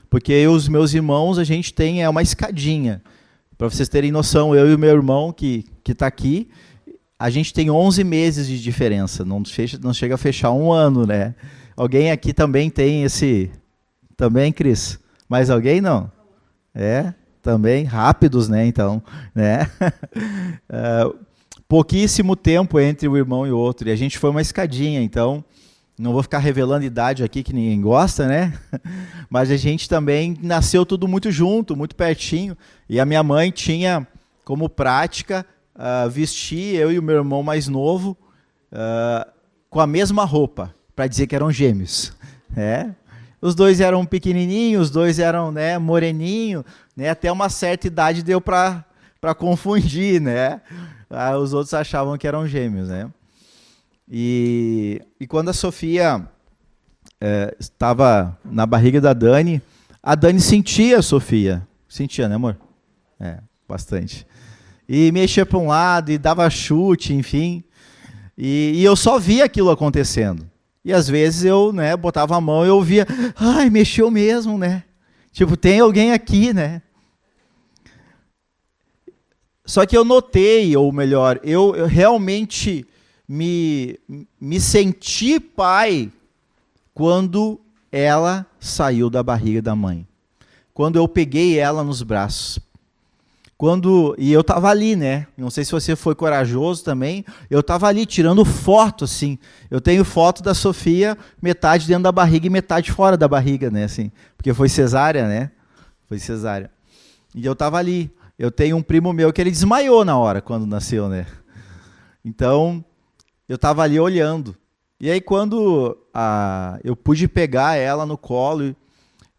Porque eu e os meus irmãos, a gente tem uma escadinha. Para vocês terem noção, eu e o meu irmão que está aqui, a gente tem 11 meses de diferença, não chega a fechar um ano, né? Alguém aqui também tem esse... Também, Cris? Mais alguém, não? Também, rápidos, né, então, né? Pouquíssimo tempo entre o irmão e o outro, e a gente foi uma escadinha, então, não vou ficar revelando idade aqui que ninguém gosta, né? Mas a gente também nasceu tudo muito junto, muito pertinho, e a minha mãe tinha como prática vestir eu e o meu irmão mais novo com a mesma roupa, para dizer que eram gêmeos, né? Os dois eram pequenininhos, os dois eram, né, moreninho, né? Até uma certa idade deu para confundir, né? Os outros achavam que eram gêmeos, né? E quando a Sofia estava na barriga da Dani, a Dani sentia a Sofia. Sentia, né, amor? Bastante. E mexia para um lado e dava chute, enfim. E eu só via aquilo acontecendo. E às vezes eu, né, botava a mão e eu via, ai, mexeu mesmo, né? Tipo, tem alguém aqui, né? Só que eu notei, ou melhor, eu realmente me senti pai quando ela saiu da barriga da mãe. Quando eu peguei ela nos braços. E eu estava ali, né? Não sei se você foi corajoso também. Eu estava ali tirando foto, assim. Eu tenho foto da Sofia, metade dentro da barriga e metade fora da barriga, né? Assim, porque foi cesárea, né? Foi cesárea. E eu estava ali. Eu tenho um primo meu que ele desmaiou na hora, quando nasceu, né? Então, eu estava ali olhando. E aí, quando eu pude pegar ela no colo,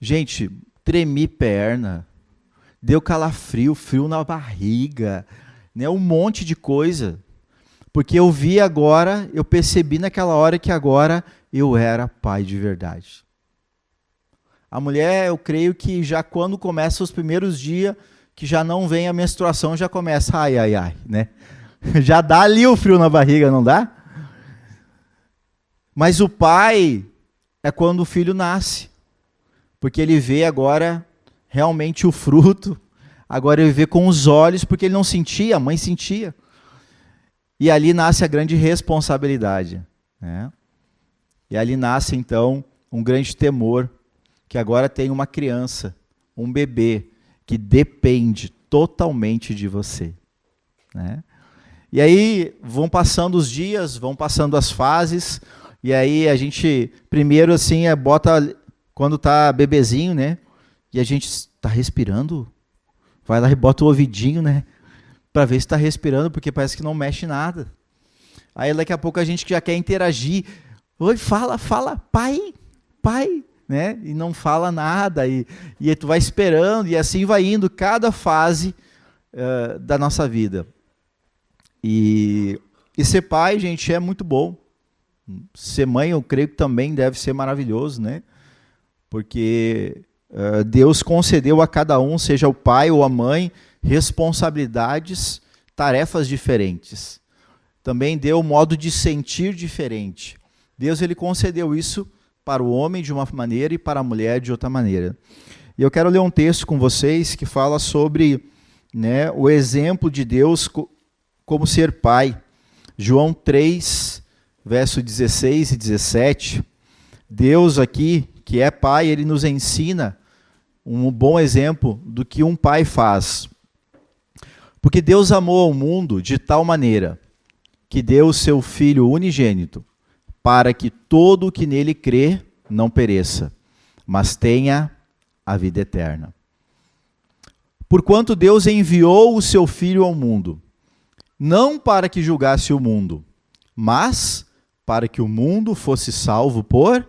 gente, tremi perna. Deu calafrio, frio na barriga, né? Um monte de coisa. Porque eu vi agora, eu percebi naquela hora que agora eu era pai de verdade. A mulher, eu creio que já quando começa os primeiros dias, que já não vem a menstruação, já começa, ai, ai, ai, né? Já dá ali o frio na barriga, não dá? Mas o pai é quando o filho nasce. Porque ele vê agora realmente o fruto, agora ele vê com os olhos, porque ele não sentia, a mãe sentia. E ali nasce a grande responsabilidade, né? E ali nasce, então, um grande temor, que agora tem uma criança, um bebê, que depende totalmente de você, né? E aí vão passando os dias, vão passando as fases, e aí a gente, primeiro assim, bota, quando está bebezinho, né? E a gente está respirando, vai lá e bota o ouvidinho, né? Para ver se está respirando, porque parece que não mexe nada. Aí daqui a pouco a gente já quer interagir. Oi, fala, pai, né? E não fala nada. E tu vai esperando, e assim vai indo cada fase da nossa vida. E ser pai, gente, é muito bom. Ser mãe, eu creio que também deve ser maravilhoso, né? Porque Deus concedeu a cada um, seja o pai ou a mãe, responsabilidades, tarefas diferentes. Também deu um modo de sentir diferente. Deus, ele concedeu isso para o homem de uma maneira e para a mulher de outra maneira. E eu quero ler um texto com vocês que fala sobre, né, o exemplo de Deus como ser pai. João 3, verso 16 e 17. Deus aqui, que é pai, ele nos ensina um bom exemplo do que um pai faz. Porque Deus amou o mundo de tal maneira que deu o seu Filho unigênito, para que todo o que nele crê não pereça, mas tenha a vida eterna. Porquanto Deus enviou o seu Filho ao mundo, não para que julgasse o mundo, mas para que o mundo fosse salvo por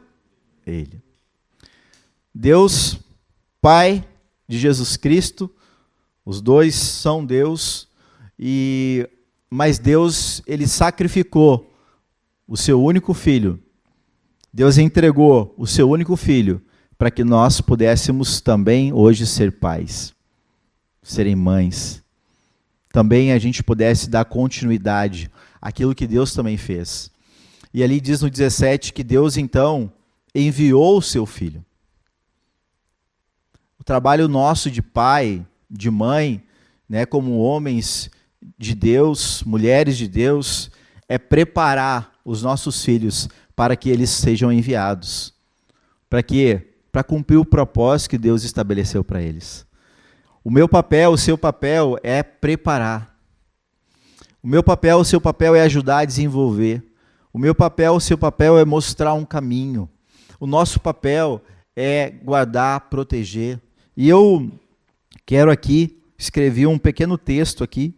ele. Deus, Pai de Jesus Cristo, os dois são Deus, mas Deus, ele sacrificou o seu único filho. Deus entregou o seu único filho para que nós pudéssemos também hoje ser pais, serem mães. Também a gente pudesse dar continuidade àquilo que Deus também fez. E ali diz no 17 que Deus então enviou o seu filho. trabalho nosso de pai, de mãe, né, como homens de Deus, mulheres de Deus, é preparar os nossos filhos para que eles sejam enviados. Para quê? Para cumprir o propósito que Deus estabeleceu para eles. O meu papel, o seu papel é preparar. O meu papel, o seu papel é ajudar a desenvolver. O meu papel, o seu papel é mostrar um caminho. O nosso papel é guardar, proteger. E eu quero aqui, escrevi um pequeno texto aqui,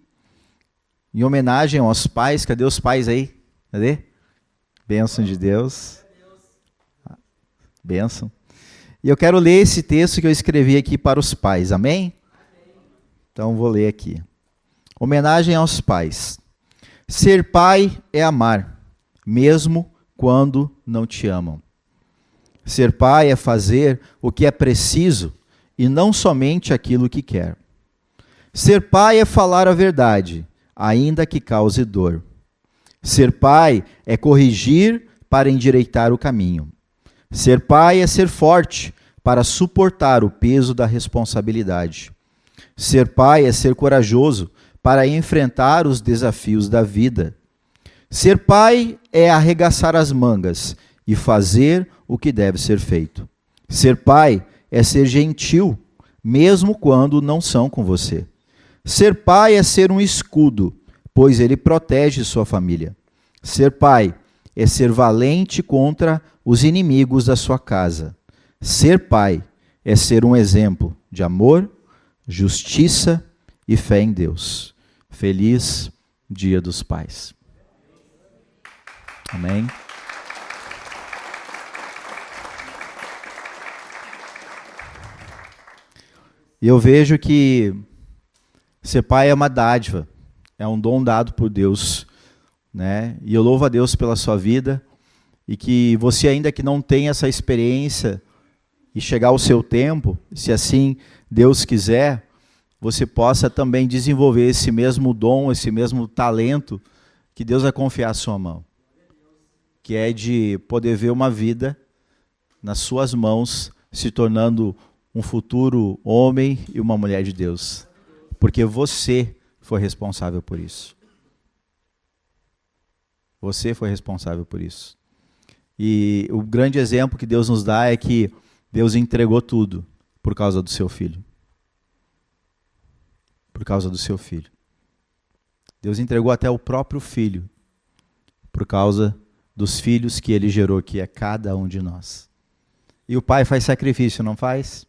em homenagem aos pais. Cadê os pais aí? Cadê? Bênção de Deus. Bênção. E eu quero ler esse texto que eu escrevi aqui para os pais. Amém? Então vou ler aqui. Homenagem aos pais. Ser pai é amar, mesmo quando não te amam. Ser pai é fazer o que é preciso e não somente aquilo que quer. Ser pai é falar a verdade, ainda que cause dor. Ser pai é corrigir para endireitar o caminho. Ser pai é ser forte para suportar o peso da responsabilidade. Ser pai é ser corajoso para enfrentar os desafios da vida. Ser pai é arregaçar as mangas e fazer o que deve ser feito. Ser pai é ser gentil, mesmo quando não são com você. Ser pai é ser um escudo, pois ele protege sua família. Ser pai é ser valente contra os inimigos da sua casa. Ser pai é ser um exemplo de amor, justiça e fé em Deus. Feliz Dia dos Pais. Amém. E eu vejo que ser pai é uma dádiva, é um dom dado por Deus, né? E eu louvo a Deus pela sua vida, e que você, ainda que não tenha essa experiência e chegar ao seu tempo, se assim Deus quiser, você possa também desenvolver esse mesmo dom, esse mesmo talento que Deus vai confiar à sua mão, que é de poder ver uma vida nas suas mãos se tornando um futuro homem e uma mulher de Deus, porque você foi responsável por isso. Você foi responsável por isso. E o grande exemplo que Deus nos dá é que Deus entregou tudo por causa do seu filho. Por causa do seu filho. Deus entregou até o próprio filho por causa dos filhos que ele gerou, que é cada um de nós. E o pai faz sacrifício, não faz?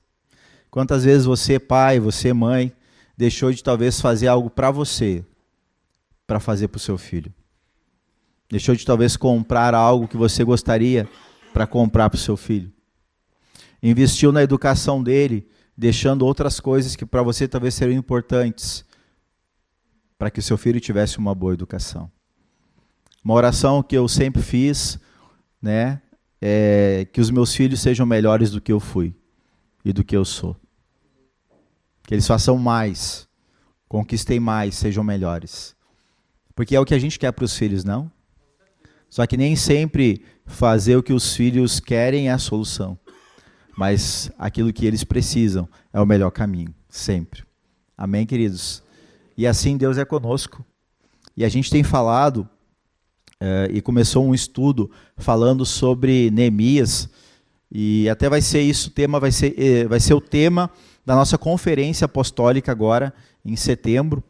Quantas vezes você, pai, você, mãe, deixou de talvez fazer algo para você, para fazer para o seu filho? Deixou de talvez comprar algo que você gostaria para comprar para o seu filho? Investiu na educação dele, deixando outras coisas que para você talvez seriam importantes, para que o seu filho tivesse uma boa educação. Uma oração que eu sempre fiz, né, é que os meus filhos sejam melhores do que eu fui e do que eu sou. Que eles façam mais, conquistem mais, sejam melhores. Porque é o que a gente quer para os filhos, não? Só que nem sempre fazer o que os filhos querem é a solução. Mas aquilo que eles precisam é o melhor caminho, sempre. Amém, queridos? E assim Deus é conosco. E a gente tem falado, e começou um estudo falando sobre Neemias, e até vai ser isso, o tema vai ser o tema da nossa conferência apostólica agora, em setembro,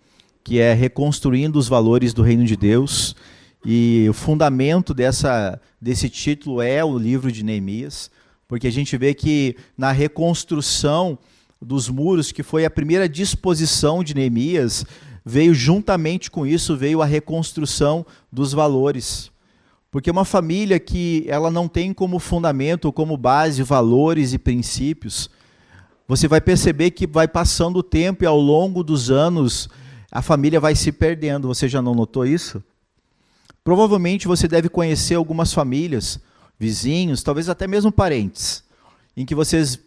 que é Reconstruindo os Valores do Reino de Deus. E o fundamento desse título é o livro de Neemias, porque a gente vê que na reconstrução dos muros, que foi a primeira disposição de Neemias, veio juntamente com isso, veio a reconstrução dos valores. Porque uma família que ela não tem como fundamento ou como base valores e princípios, você vai perceber que vai passando o tempo e ao longo dos anos a família vai se perdendo. Você já não notou isso? Provavelmente você deve conhecer algumas famílias, vizinhos, talvez até mesmo parentes, em que vocês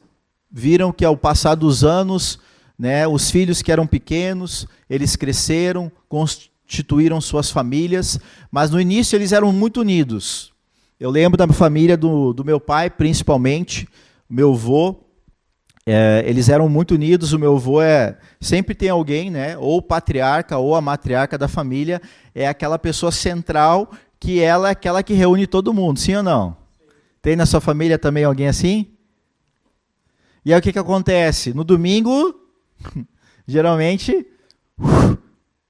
viram que ao passar dos anos, né, os filhos que eram pequenos, eles cresceram, constituíram suas famílias, mas no início eles eram muito unidos. Eu lembro da família do meu pai, principalmente, meu avô, Eles eram muito unidos. O meu avô sempre tem alguém, né? Ou o patriarca ou a matriarca da família, é aquela pessoa central que ela é aquela que reúne todo mundo, sim ou não? Tem na sua família também alguém assim? E aí o que acontece? No domingo, geralmente,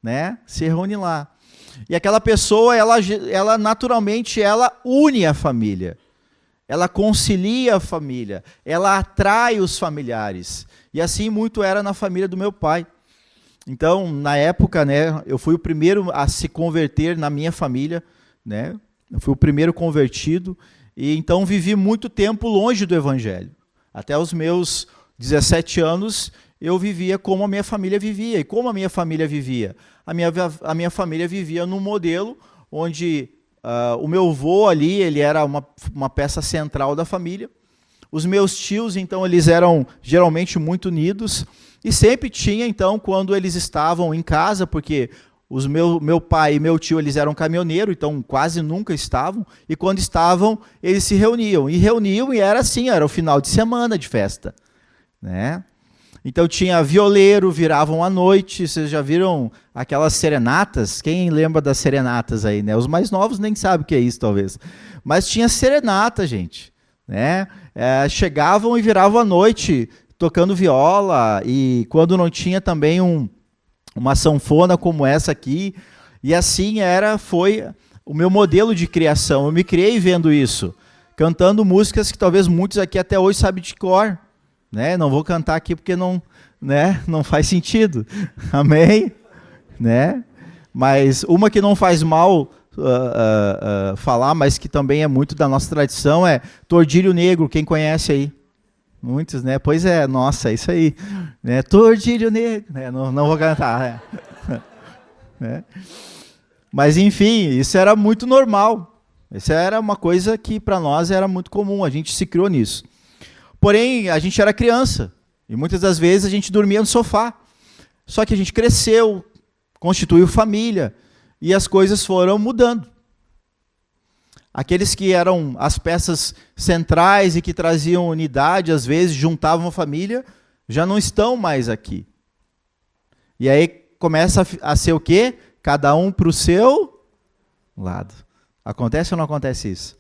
né, se reúne lá. E aquela pessoa, ela naturalmente, ela une a família. Ela concilia a família, ela atrai os familiares. E assim muito era na família do meu pai. Então, na época, né, eu fui o primeiro a se converter na minha família, né? Eu fui o primeiro convertido, e então vivi muito tempo longe do evangelho. Até os meus 17 anos, eu vivia como a minha família vivia. E como a minha família vivia? A minha família vivia num modelo onde o meu avô ali, ele era uma peça central da família. Os meus tios, então, eles eram geralmente muito unidos. E sempre tinha, então, quando eles estavam em casa, porque meu pai e meu tio, eles eram caminhoneiros, então quase nunca estavam. E quando estavam, eles se reuniam. E era assim, era o final de semana de festa, né? Então tinha violeiro, viravam à noite. Vocês já viram aquelas serenatas? Quem lembra das serenatas aí, né? Os mais novos nem sabem o que é isso, talvez. Mas tinha serenata, gente, né? Chegavam e viravam à noite tocando viola, e quando não tinha também uma sanfona como essa aqui. E assim foi o meu modelo de criação. Eu me criei vendo isso, cantando músicas que talvez muitos aqui até hoje sabem de cor. Né? Não vou cantar aqui porque não, né? Não faz sentido. Amém? Né? Mas uma que não faz mal falar, mas que também é muito da nossa tradição, é Tordilho Negro. Quem conhece aí? Muitos, né? Pois é, nossa, é isso aí. Né? Tordilho Negro. Né? Não vou cantar. Né? Mas enfim, isso era muito normal. Isso era uma coisa que para nós era muito comum. A gente se criou nisso. Porém, a gente era criança, e muitas das vezes a gente dormia no sofá. Só que a gente cresceu, constituiu família, e as coisas foram mudando. Aqueles que eram as peças centrais e que traziam unidade, às vezes juntavam a família, já não estão mais aqui. E aí começa a ser o quê? Cada um para o seu lado. Acontece ou não acontece isso?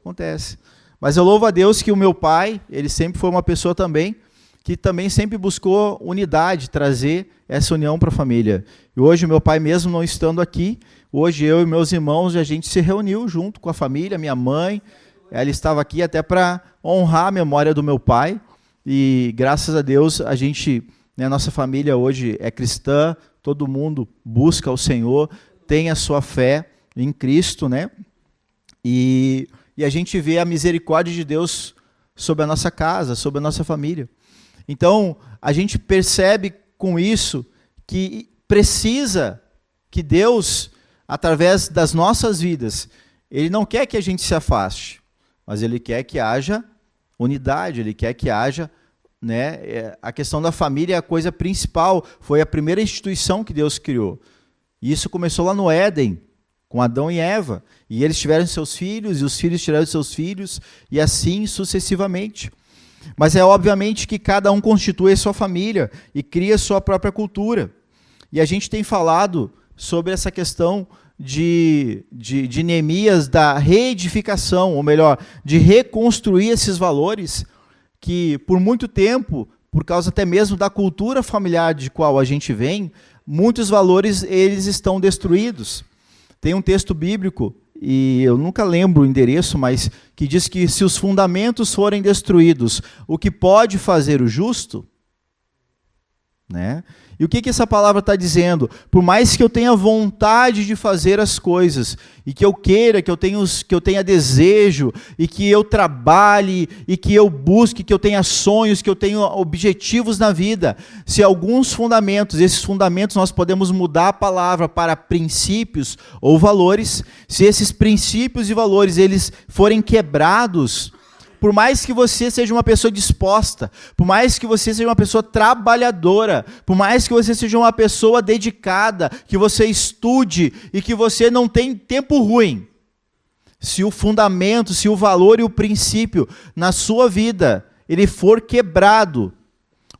Acontece. Mas eu louvo a Deus que o meu pai, ele sempre foi uma pessoa também, que também sempre buscou unidade, trazer essa união para a família. E hoje, meu pai mesmo não estando aqui, hoje eu e meus irmãos, a gente se reuniu junto com a família, minha mãe, ela estava aqui até para honrar a memória do meu pai, e graças a Deus, a gente, né, nossa família hoje é cristã, todo mundo busca o Senhor, tem a sua fé em Cristo, né? E a gente vê a misericórdia de Deus sobre a nossa casa, sobre a nossa família. Então, a gente percebe com isso que precisa que Deus, através das nossas vidas, Ele não quer que a gente se afaste, mas Ele quer que haja unidade, Ele quer que haja, né, a questão da família é a coisa principal, foi a primeira instituição que Deus criou. E isso começou lá no Éden, com Adão e Eva, e eles tiveram seus filhos, e os filhos tiveram seus filhos, e assim sucessivamente. Mas é obviamente que cada um constitui a sua família, e cria a sua própria cultura. E a gente tem falado sobre essa questão de Neemias, da reedificação, ou melhor, de reconstruir esses valores, que por muito tempo, por causa até mesmo da cultura familiar de qual a gente vem, muitos valores eles estão destruídos. Tem um texto bíblico, e eu nunca lembro o endereço, mas que diz que se os fundamentos forem destruídos, o que pode fazer o justo? Né? E o que essa palavra está dizendo? Por mais que eu tenha vontade de fazer as coisas, e que eu queira, que eu tenha desejo, e que eu trabalhe, e que eu busque, que eu tenha sonhos, que eu tenha objetivos na vida, se alguns fundamentos, esses fundamentos nós podemos mudar a palavra para princípios ou valores, se esses princípios e valores eles forem quebrados, por mais que você seja uma pessoa disposta, por mais que você seja uma pessoa trabalhadora, por mais que você seja uma pessoa dedicada, que você estude e que você não tem tempo ruim, se o fundamento, se o valor e o princípio na sua vida, ele for quebrado,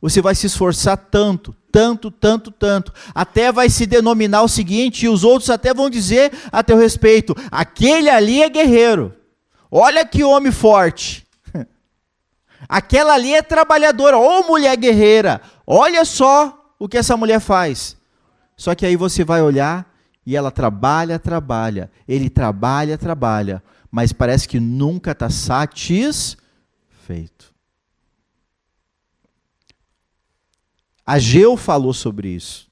você vai se esforçar tanto, tanto, tanto, tanto, até vai se denominar o seguinte, e os outros até vão dizer a teu respeito, aquele ali é guerreiro, olha que homem forte, aquela ali é trabalhadora, ô mulher guerreira, olha só o que essa mulher faz. Só que aí você vai olhar e ela trabalha, trabalha, ele trabalha, trabalha, mas parece que nunca está satisfeito. Ageu falou sobre isso.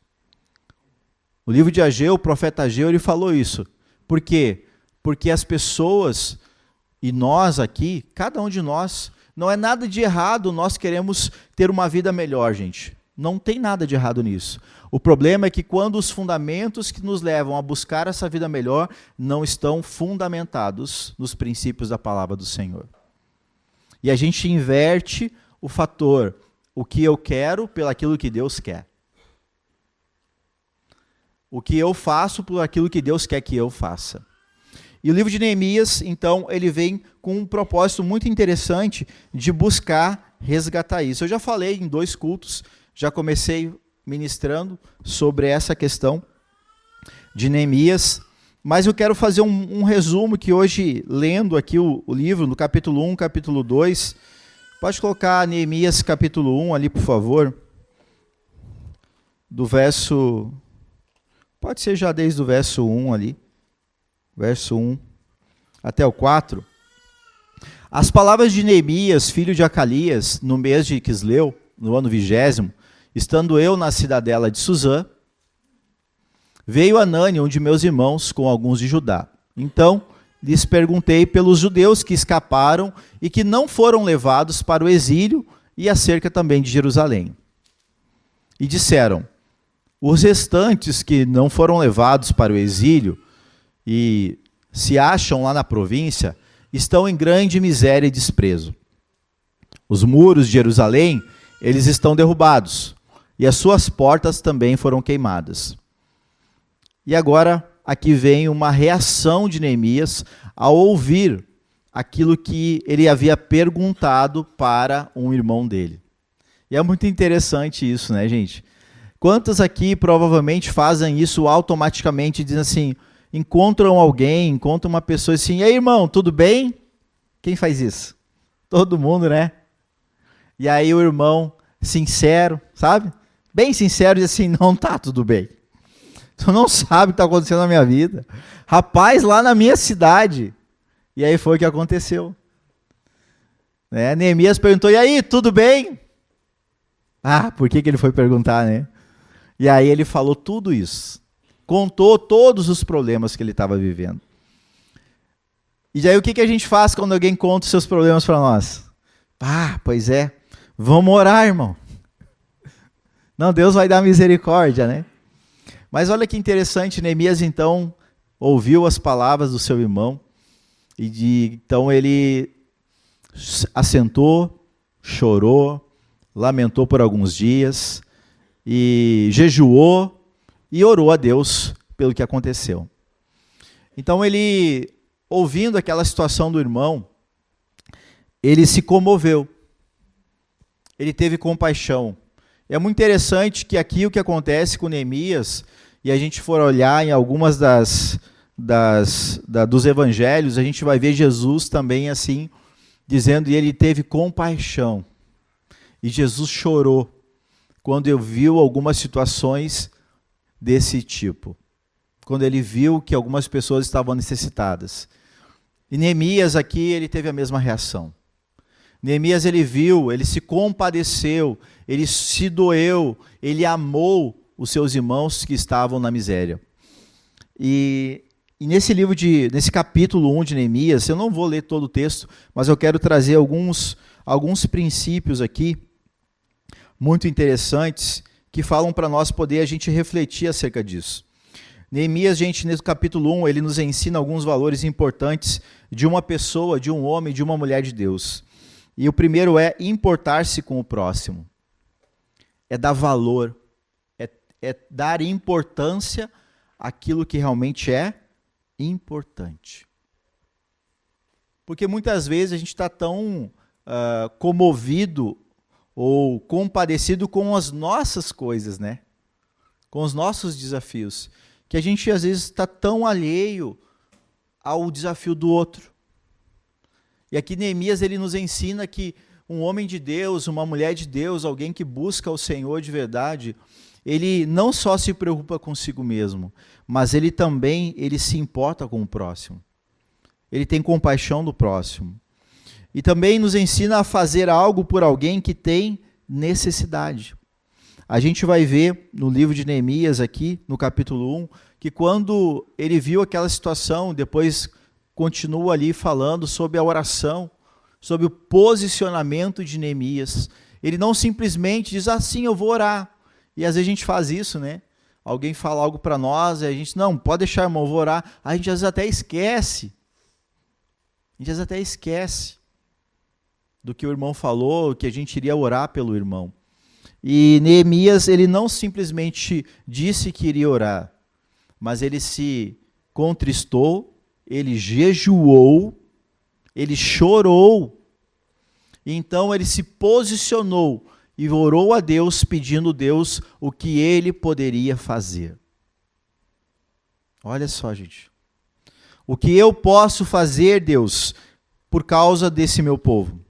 O livro de Ageu, o profeta Ageu, ele falou isso. Por quê? Porque as pessoas, e nós aqui, cada um de nós, não é nada de errado, nós queremos ter uma vida melhor, gente. Não tem nada de errado nisso. O problema é que quando os fundamentos que nos levam a buscar essa vida melhor não estão fundamentados nos princípios da palavra do Senhor. E a gente inverte o fator, o que eu quero pelaquilo que Deus quer. O que eu faço por aquilo que Deus quer que eu faça. E o livro de Neemias, então, ele vem com um propósito muito interessante de buscar resgatar isso. Eu já falei em 2 cultos, já comecei ministrando sobre essa questão de Neemias, mas eu quero fazer um resumo que hoje, lendo aqui o livro, no capítulo 1, capítulo 2, pode colocar Neemias capítulo 1 ali, por favor, do verso, pode ser já desde o verso 1 ali, verso 1 até o 4. As palavras de Neemias, filho de Acalias, no mês de Quisleu, no ano 20º, estando eu na cidadela de Suzã, veio Anani, um de meus irmãos, com alguns de Judá. Então, lhes perguntei pelos judeus que escaparam e que não foram levados para o exílio e acerca também de Jerusalém. E disseram, os restantes que não foram levados para o exílio e se acham lá na província, estão em grande miséria e desprezo. Os muros de Jerusalém, eles estão derrubados, e as suas portas também foram queimadas. E agora, aqui vem uma reação de Neemias ao ouvir aquilo que ele havia perguntado para um irmão dele. E é muito interessante isso, né, gente? Quantos aqui provavelmente fazem isso automaticamente, dizem assim, encontram alguém, encontram uma pessoa assim, e aí, irmão, tudo bem? Quem faz isso? Todo mundo, né? E aí o irmão, sincero, sabe? Bem sincero, diz assim, não tá tudo bem. Tu não sabe o que está acontecendo na minha vida. Rapaz, lá na minha cidade. E aí foi o que aconteceu. Né? Neemias perguntou, e aí, tudo bem? Ah, por que ele foi perguntar, né? E aí ele falou tudo isso. Contou todos os problemas que ele estava vivendo. E aí o que a gente faz quando alguém conta os seus problemas para nós? Ah, pois é. Vamos orar, irmão. Não, Deus vai dar misericórdia, né? Mas olha que interessante, Neemias então ouviu as palavras do seu irmão e então ele assentou, chorou, lamentou por alguns dias e jejuou e orou a Deus pelo que aconteceu. Então ele, ouvindo aquela situação do irmão, ele se comoveu, ele teve compaixão. É muito interessante que aqui o que acontece com Neemias, e a gente for olhar em algumas dos evangelhos, a gente vai ver Jesus também assim, dizendo, e ele teve compaixão. E Jesus chorou quando ele viu algumas situações desse tipo. Quando ele viu que algumas pessoas estavam necessitadas. E Neemias aqui, ele teve a mesma reação. Neemias, ele viu, ele se compadeceu, ele se doeu, ele amou os seus irmãos que estavam na miséria. E nesse livro, nesse capítulo 1 de Neemias, eu não vou ler todo o texto, mas eu quero trazer alguns princípios aqui, muito interessantes, que falam para nós poder a gente refletir acerca disso. Neemias, gente, nesse capítulo 1, ele nos ensina alguns valores importantes de uma pessoa, de um homem, de uma mulher de Deus. E o primeiro é importar-se com o próximo. É dar valor, é dar importância àquilo que realmente é importante. Porque muitas vezes a gente está tão comovido ou compadecido com as nossas coisas, né? Com os nossos desafios, que a gente às vezes está tão alheio ao desafio do outro. E aqui Neemias ele nos ensina que um homem de Deus, uma mulher de Deus, alguém que busca o Senhor de verdade, ele não só se preocupa consigo mesmo, mas ele também se importa com o próximo. Ele tem compaixão do próximo. E também nos ensina a fazer algo por alguém que tem necessidade. A gente vai ver no livro de Neemias aqui, no capítulo 1, que quando ele viu aquela situação, depois continua ali falando sobre a oração, sobre o posicionamento de Neemias. Ele não simplesmente diz assim, eu vou orar. E às vezes a gente faz isso, né? Alguém fala algo para nós, e a gente, não, pode deixar, irmão, eu vou orar. A gente às vezes até esquece. Do que o irmão falou, que a gente iria orar pelo irmão. E Neemias, ele não simplesmente disse que iria orar, mas ele se contristou, ele jejuou, ele chorou. E então ele se posicionou e orou a Deus, pedindo a Deus o que ele poderia fazer. Olha só, gente. O que eu posso fazer, Deus, por causa desse meu povo?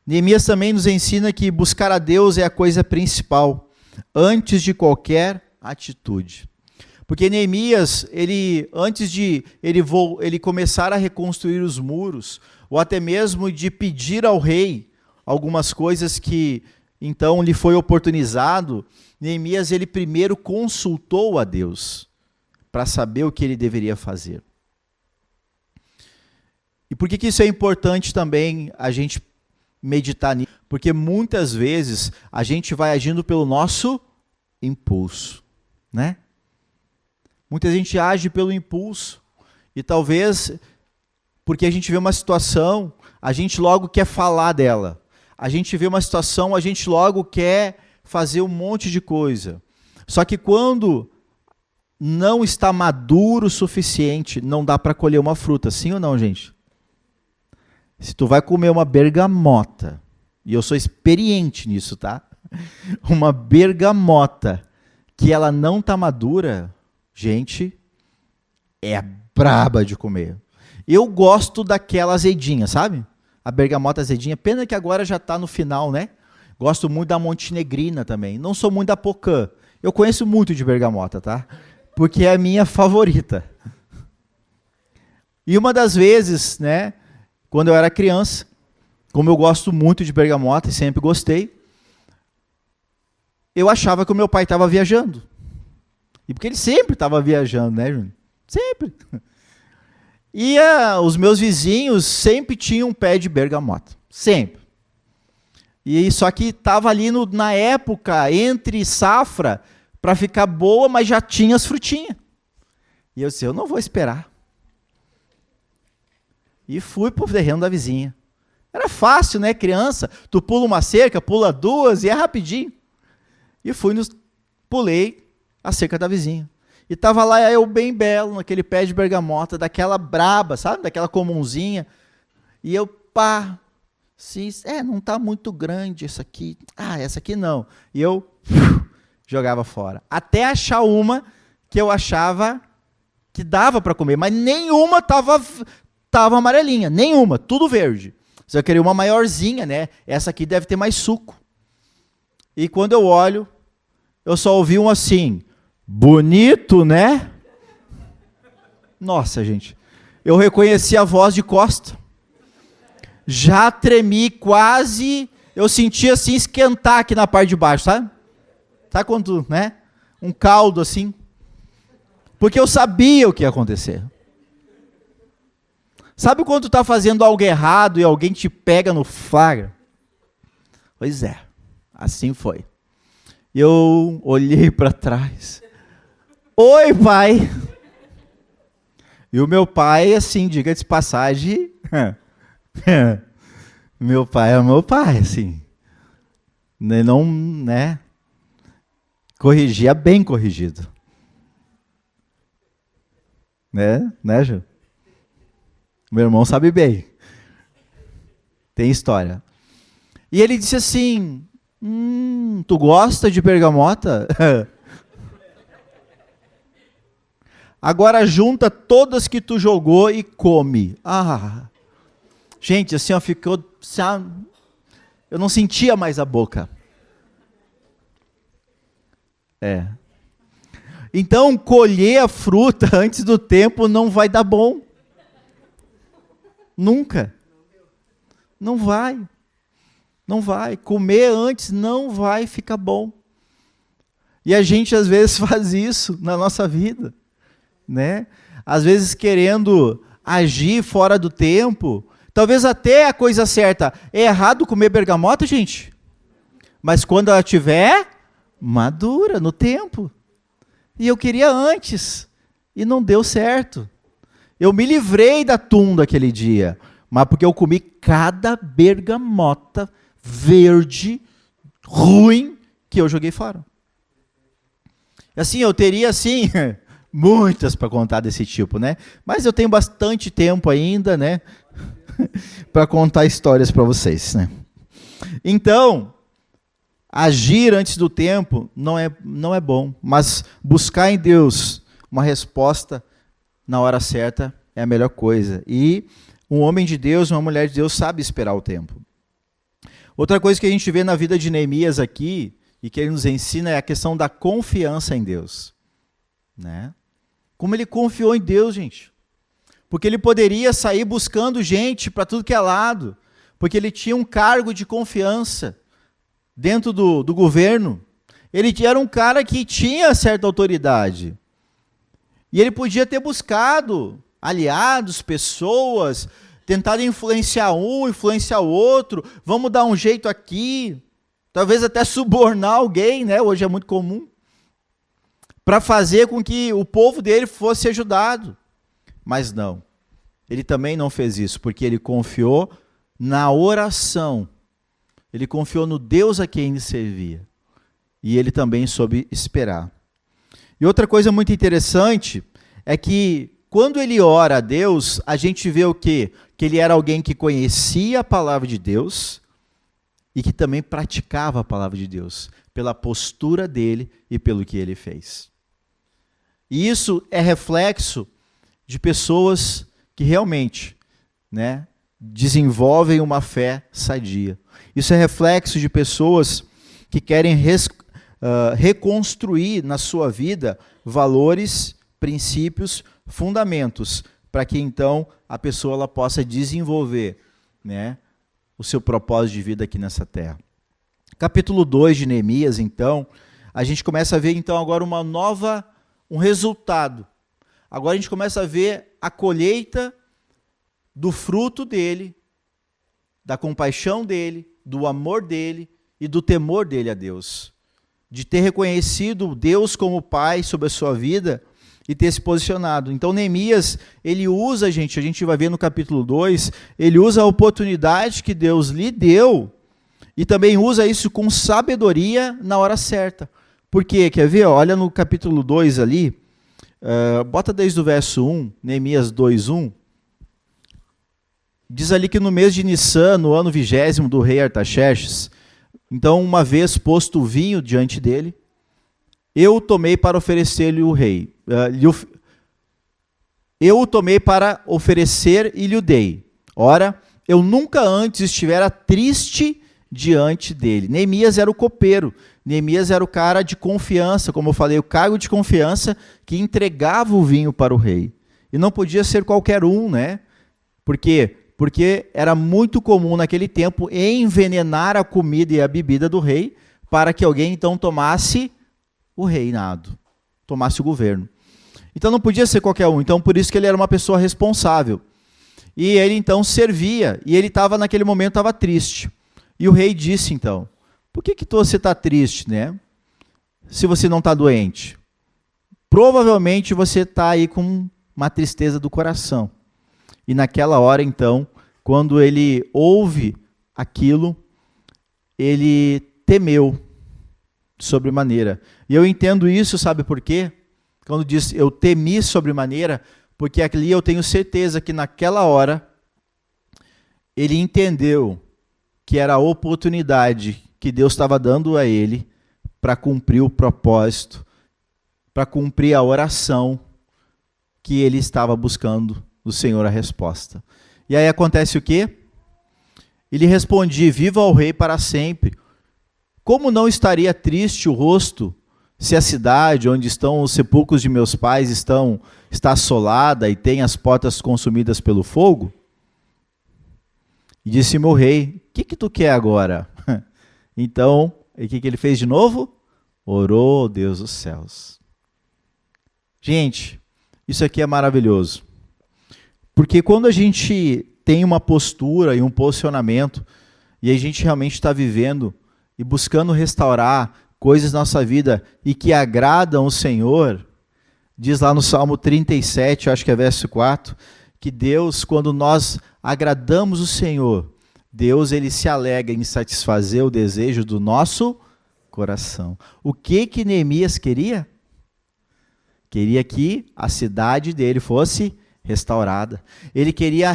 Neemias também nos ensina que buscar a Deus é a coisa principal, antes de qualquer atitude. Porque Neemias, antes de ele começar a reconstruir os muros, ou até mesmo de pedir ao rei algumas coisas que então lhe foi oportunizado, Neemias ele primeiro consultou a Deus para saber o que ele deveria fazer. E por que isso é importante também a gente meditar nisso? Porque muitas vezes a gente vai agindo pelo nosso impulso, né? Muita gente age pelo impulso e talvez porque a gente vê uma situação, a gente logo quer falar dela. A gente vê uma situação, a gente logo quer fazer um monte de coisa. Só que quando não está maduro o suficiente, não dá para colher uma fruta, sim ou não, gente? Se tu vai comer uma bergamota, e eu sou experiente nisso, tá? Uma bergamota que ela não está madura, gente, é braba de comer. Eu gosto daquela azedinha, sabe? A bergamota azedinha, pena que agora já está no final, né? Gosto muito da montenegrina também. Não sou muito da pocã. Eu conheço muito de bergamota, tá? Porque é a minha favorita. E uma das vezes, né, quando eu era criança, como eu gosto muito de bergamota e sempre gostei, eu achava que o meu pai estava viajando. E porque ele sempre estava viajando, né, Júnior? Sempre. E os meus vizinhos sempre tinham um pé de bergamota. Sempre. E só que estava ali na época, entre safra, para ficar boa, mas já tinha as frutinhas. E eu disse, eu não vou esperar. E fui para o terreno da vizinha. Era fácil, né, criança? Tu pula uma cerca, pula duas e é rapidinho. E pulei a cerca da vizinha. E estava lá eu bem belo, naquele pé de bergamota, daquela braba, sabe? Daquela comunzinha. E eu, sim, não está muito grande essa aqui. Essa aqui não. E eu jogava fora. Até achar uma que eu achava que dava para comer, mas nenhuma estava amarelinha, nenhuma, tudo verde. Só eu queria uma maiorzinha, né? Essa aqui deve ter mais suco. E quando eu olho, eu só ouvi um assim, bonito, né? Nossa, gente, eu reconheci a voz de Costa. Já tremi quase, eu senti assim esquentar aqui na parte de baixo, sabe? Sabe quando, né? Um caldo assim. Porque eu sabia o que ia acontecer. Sabe quando tu está fazendo algo errado e alguém te pega no flagra? Pois é, assim foi. Eu olhei para trás. Oi, pai! E o meu pai, assim, diga de passagem, meu pai é o meu pai, assim. Ele não, né? Corrigia bem corrigido. Né, Ju? Meu irmão sabe bem. Tem história. E ele disse assim, Tu gosta de bergamota? Agora junta todas que tu jogou e come. Gente, assim, ó, ficou... Eu não sentia mais a boca. Então, colher a fruta antes do tempo não vai dar bom. Nunca. Não vai. Não vai. Comer antes não vai ficar bom. E a gente, às vezes, faz isso na nossa vida, né? Às vezes, querendo agir fora do tempo. Talvez até a coisa certa. É errado comer bergamota, gente? Mas quando ela estiver madura, no tempo. E eu queria antes. E não deu certo. Eu me livrei da tunda aquele dia. Mas porque eu comi cada bergamota verde, ruim, que eu joguei fora. Assim, eu teria, assim, muitas para contar desse tipo, né? Mas eu tenho bastante tempo ainda, né? para contar histórias para vocês, né? Então, agir antes do tempo não é bom, mas buscar em Deus uma resposta na hora certa é a melhor coisa. E um homem de Deus, uma mulher de Deus sabe esperar o tempo. Outra coisa que a gente vê na vida de Neemias aqui, e que ele nos ensina, é a questão da confiança em Deus, né? Como ele confiou em Deus, gente. Porque ele poderia sair buscando gente para tudo que é lado, porque ele tinha um cargo de confiança dentro do governo. Ele era um cara que tinha certa autoridade. E ele podia ter buscado aliados, pessoas, tentado influenciar um, influenciar o outro, vamos dar um jeito aqui, talvez até subornar alguém, né? Hoje é muito comum, para fazer com que o povo dele fosse ajudado. Mas não, ele também não fez isso, porque ele confiou na oração, ele confiou no Deus a quem ele servia, e ele também soube esperar. E outra coisa muito interessante é que quando ele ora a Deus, a gente vê o quê? Que ele era alguém que conhecia a palavra de Deus e que também praticava a palavra de Deus, pela postura dele e pelo que ele fez. E isso é reflexo de pessoas que realmente, né, desenvolvem uma fé sadia. Isso é reflexo de pessoas que querem reconstruir na sua vida valores, princípios, fundamentos, para que então a pessoa ela possa desenvolver, né, o seu propósito de vida aqui nessa terra. Capítulo 2 de Neemias, então, a gente começa a ver então agora um resultado. Agora a gente começa a ver a colheita do fruto dele, da compaixão dele, do amor dele e do temor dele a Deus. De ter reconhecido Deus como Pai sobre a sua vida e ter se posicionado. Então Neemias, ele usa, a gente vai ver no capítulo 2, ele usa a oportunidade que Deus lhe deu e também usa isso com sabedoria na hora certa. Por quê? Quer ver? Olha no capítulo 2 ali, bota desde o verso 1, Neemias 2:1. Diz ali que no mês de Nissan, no ano 20º do rei Artaxerxes, então uma vez posto o vinho diante dele, eu o tomei para oferecer-lhe o rei. Eu o tomei para oferecer e lhe o dei. Ora, eu nunca antes estivera triste diante dele. Neemias era o copeiro. Neemias era o cara de confiança, como eu falei, o cargo de confiança que entregava o vinho para o rei. E não podia ser qualquer um, né? Por quê? Porque era muito comum naquele tempo envenenar a comida e a bebida do rei para que alguém então tomasse o reinado, tomasse o governo. Então não podia ser qualquer um, então por isso que ele era uma pessoa responsável. E ele então servia, e ele estava naquele momento, estava triste. E o rei disse então, por que você está triste, né? Se você não está doente? Provavelmente você está aí com uma tristeza do coração. E naquela hora então, quando ele ouve aquilo, ele temeu sobremaneira. E eu entendo isso, sabe por quê? Quando diz eu temi sobremaneira, porque ali eu tenho certeza que naquela hora ele entendeu que era a oportunidade que Deus estava dando a ele para cumprir o propósito, para cumprir a oração que ele estava buscando do Senhor a resposta. E aí acontece o quê? Ele respondia: viva o rei para sempre. Como não estaria triste o rosto se a cidade onde estão os sepulcros de meus pais está assolada e tem as portas consumidas pelo fogo? E disse-me o rei: o que tu quer agora? Então, o que ele fez de novo? Orou, Deus dos céus. Gente, isso aqui é maravilhoso. Porque quando a gente tem uma postura e um posicionamento, e a gente realmente está vivendo e buscando restaurar coisas na nossa vida e que agradam o Senhor, diz lá no Salmo 37, acho que é verso 4, que Deus, quando nós agradamos o Senhor, Deus ele se alegra em satisfazer o desejo do nosso coração. O que Neemias queria? Queria que a cidade dele fosse restaurada. Ele queria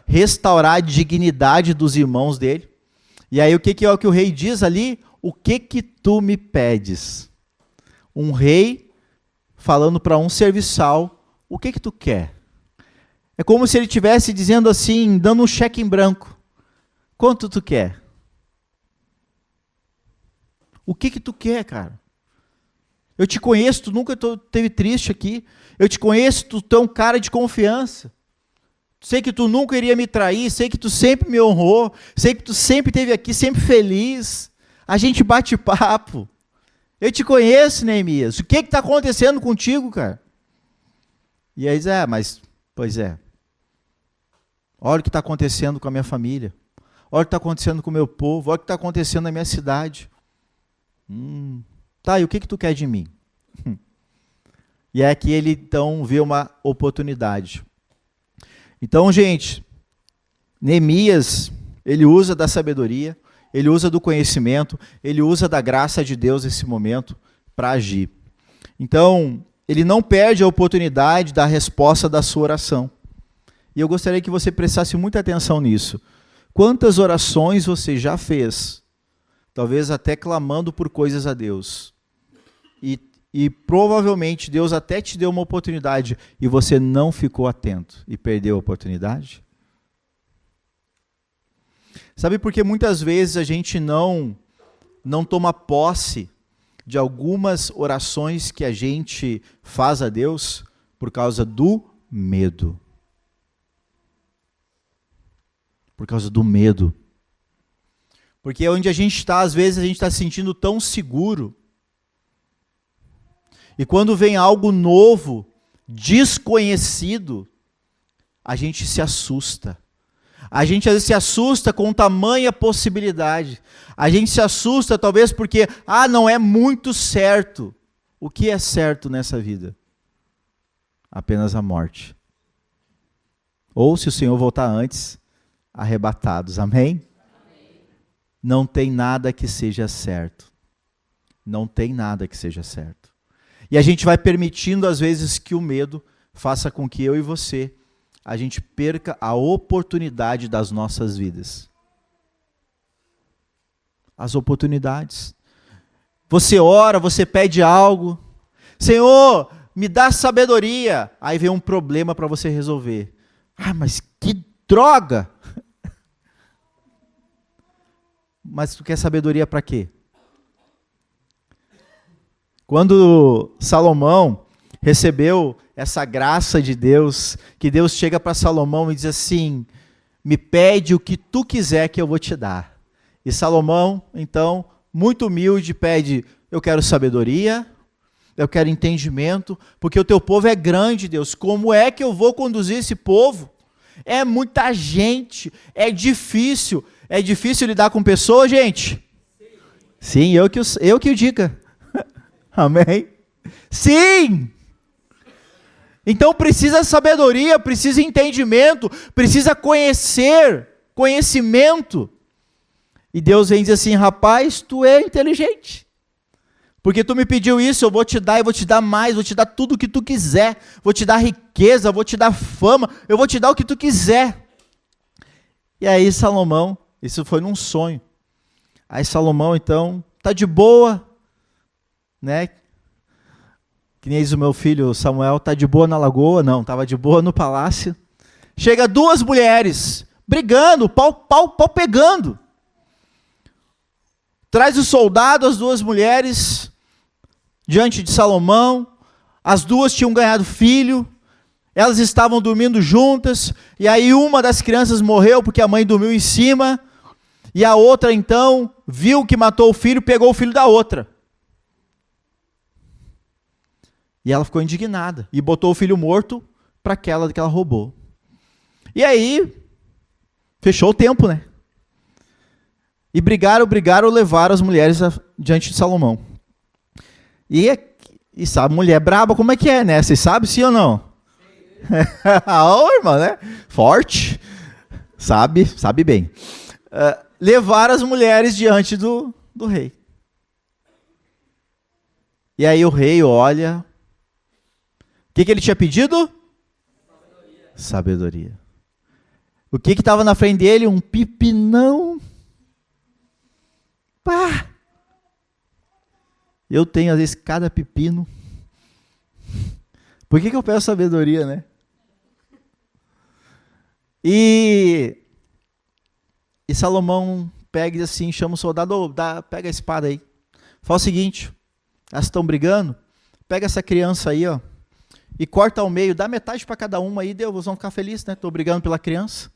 restaurar a dignidade dos irmãos dele. E aí o que é o que o rei diz ali? O que tu me pedes? Um rei falando para um serviçal: o que tu quer? É como se ele estivesse dizendo assim, dando um cheque em branco. Quanto tu quer? O que tu quer, cara? Eu te conheço, tu nunca esteve triste aqui. Eu te conheço, tu é um cara de confiança. Sei que tu nunca iria me trair, sei que tu sempre me honrou, sei que tu sempre esteve aqui, sempre feliz. A gente bate papo. Eu te conheço, Neemias. O que está acontecendo contigo, cara? E aí diz: pois é. Olha o que está acontecendo com a minha família. Olha o que está acontecendo com o meu povo. Olha o que está acontecendo na minha cidade. Tá, e o que tu quer de mim? E é que ele então vê uma oportunidade. Então, gente, Neemias, ele usa da sabedoria, ele usa do conhecimento, ele usa da graça de Deus nesse momento para agir. Então, ele não perde a oportunidade da resposta da sua oração. E eu gostaria que você prestasse muita atenção nisso. Quantas orações você já fez? Talvez até clamando por coisas a Deus. E provavelmente Deus até te deu uma oportunidade e você não ficou atento e perdeu a oportunidade? Sabe por que muitas vezes a gente não toma posse de algumas orações que a gente faz a Deus? Por causa do medo. Por causa do medo. Porque onde a gente está, às vezes a gente está se sentindo tão seguro. E quando vem algo novo, desconhecido, a gente se assusta. A gente às vezes se assusta com tamanha possibilidade. A gente se assusta talvez porque, não é muito certo. O que é certo nessa vida? Apenas a morte. Ou, se o Senhor voltar antes, arrebatados. Amém? Não tem nada que seja certo. Não tem nada que seja certo. E a gente vai permitindo, às vezes, que o medo faça com que eu e você, a gente perca a oportunidade das nossas vidas. As oportunidades. Você ora, você pede algo. Senhor, me dá sabedoria. Aí vem um problema para você resolver. Mas que droga! Mas tu quer sabedoria para quê? Quando Salomão recebeu essa graça de Deus, que Deus chega para Salomão e diz assim: me pede o que tu quiser que eu vou te dar. E Salomão, então, muito humilde, pede: eu quero sabedoria, eu quero entendimento, porque o teu povo é grande, Deus. Como é que eu vou conduzir esse povo? É muita gente, é difícil lidar com pessoas, gente? Sim, eu que o diga. Amém? Sim! Então precisa sabedoria, precisa entendimento, precisa conhecimento. E Deus vem dizer assim: rapaz, tu é inteligente. Porque tu me pediu isso, eu vou te dar e vou te dar mais, vou te dar tudo o que tu quiser. Vou te dar riqueza, vou te dar fama, eu vou te dar o que tu quiser. E aí Salomão, isso foi num sonho. Aí Salomão, então, tá de boa, né? Que nem diz o meu filho Samuel, tá de boa na lagoa. Não, tava de boa no palácio. Chega duas mulheres, brigando, pau pegando. Traz o soldado, as duas mulheres, diante de Salomão. As duas tinham ganhado filho. Elas estavam dormindo juntas. E aí uma das crianças morreu porque a mãe dormiu em cima. E a outra, então, viu que matou o filho, pegou o filho da outra. E ela ficou indignada. E botou o filho morto para aquela que ela roubou. E aí, fechou o tempo, né? E brigaram, levaram as mulheres diante de Salomão. E sabe, mulher braba, como é que é, né? Vocês sabem, sim ou não? Ô, irmã, né? Forte. Sabe bem. Levaram as mulheres diante do rei. E aí o rei olha. O que ele tinha pedido? Sabedoria. O que estava na frente dele? Um pipinão. Pá! Eu tenho, às vezes, cada pepino. Por que eu peço sabedoria, né? E Salomão pega e diz assim, chama o soldado, pega a espada aí. Fala o seguinte, elas estão brigando, pega essa criança aí, ó, e corta ao meio, dá metade para cada uma aí, Deus, vão ficar felizes, né? Estou brigando pela criança.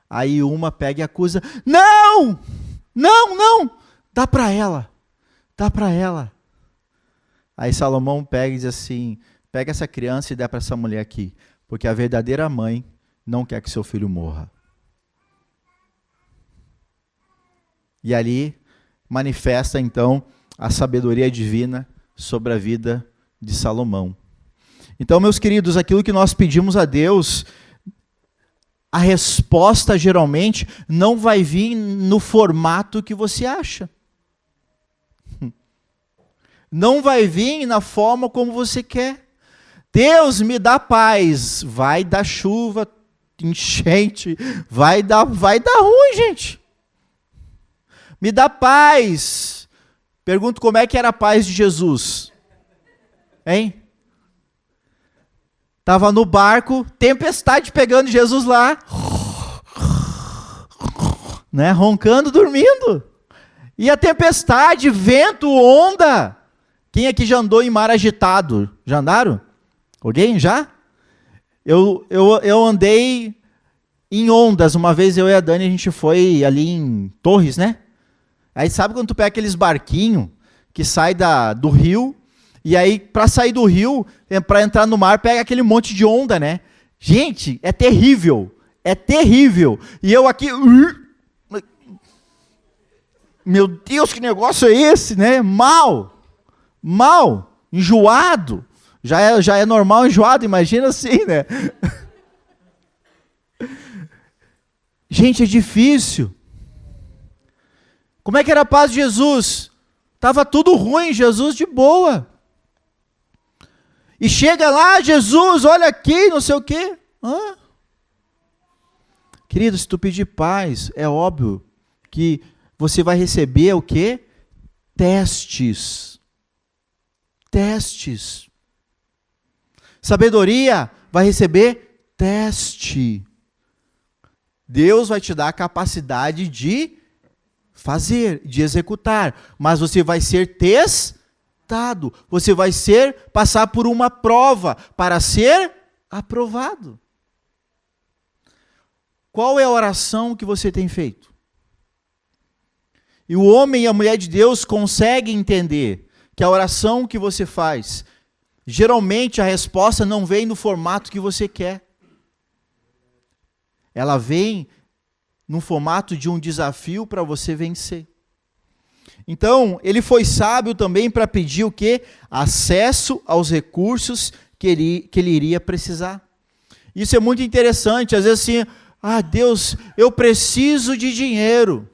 Aí uma pega e acusa, não, dá para ela. Aí Salomão pega e diz assim, pega essa criança e dá para essa mulher aqui, porque a verdadeira mãe não quer que seu filho morra. E ali manifesta então a sabedoria divina sobre a vida de Salomão. Então, meus queridos, aquilo que nós pedimos a Deus, a resposta geralmente não vai vir no formato que você acha. Não vai vir na forma como você quer. Deus me dá paz, vai dar chuva, enchente, vai dar ruim, gente. Me dá paz. Pergunto como é que era a paz de Jesus. Hein? Estava no barco, tempestade pegando Jesus lá, né? Roncando, dormindo. E a tempestade, vento, onda. Quem aqui já andou em mar agitado? Já andaram? Alguém já? Eu andei em ondas. Uma vez eu e a Dani, a gente foi ali em Torres, né? Aí sabe quando tu pega aqueles barquinhos que sai do rio, e aí para sair do rio, para entrar no mar, pega aquele monte de onda, né? Gente, é terrível. E eu aqui, meu Deus, que negócio é esse, né? Mal, enjoado. Já é normal enjoado, imagina assim, né? Gente, é difícil. Como é que era a paz de Jesus? Estava tudo ruim, Jesus de boa. E chega lá, Jesus, olha aqui, não sei o quê. Querido, se tu pedir paz, é óbvio que você vai receber o quê? Testes. Sabedoria vai receber teste. Deus vai te dar a capacidade de fazer, de executar, mas você vai ser testado, você vai passar por uma prova para ser aprovado. Qual é a oração que você tem feito? E o homem e a mulher de Deus conseguem entender que a oração que você faz, geralmente a resposta não vem no formato que você quer. Ela vem no formato de um desafio para você vencer. Então, ele foi sábio também para pedir o quê? Acesso aos recursos que ele iria precisar. Isso é muito interessante. Às vezes assim, Deus, eu preciso de dinheiro.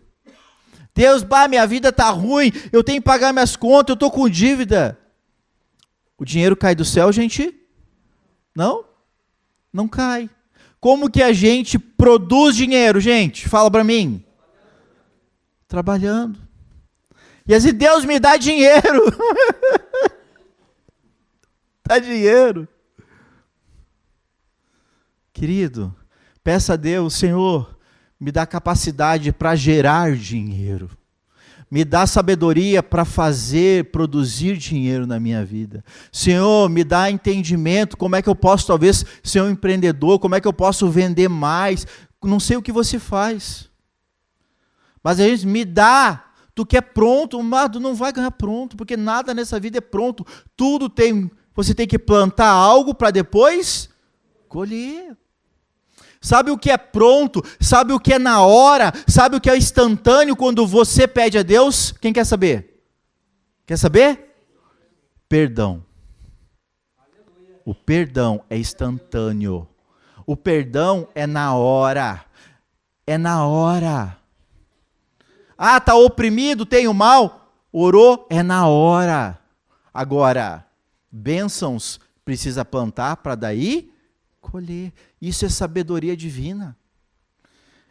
Deus, minha vida está ruim, eu tenho que pagar minhas contas, eu estou com dívida. O dinheiro cai do céu, gente? Não? Não cai. Como que a gente produz dinheiro, gente? Fala para mim. Trabalhando. E assim, Deus me dá dinheiro. Dá dinheiro. Querido, peça a Deus, Senhor, me dá capacidade para gerar dinheiro. Me dá sabedoria para produzir dinheiro na minha vida. Senhor, me dá entendimento, como é que eu posso talvez ser um empreendedor, como é que eu posso vender mais. Não sei o que você faz. Mas a gente me dá, tu que é pronto, mas tu não vai ganhar pronto, porque nada nessa vida é pronto. Tudo você tem que plantar algo para depois colher. Sabe o que é pronto? Sabe o que é na hora? Sabe o que é instantâneo quando você pede a Deus? Quem quer saber? Quer saber? Perdão. O perdão é instantâneo. O perdão é na hora. É na hora. Ah, está oprimido, tem o mal? Orou? É na hora. Agora, bênçãos precisa plantar para daí colher. Isso é sabedoria divina.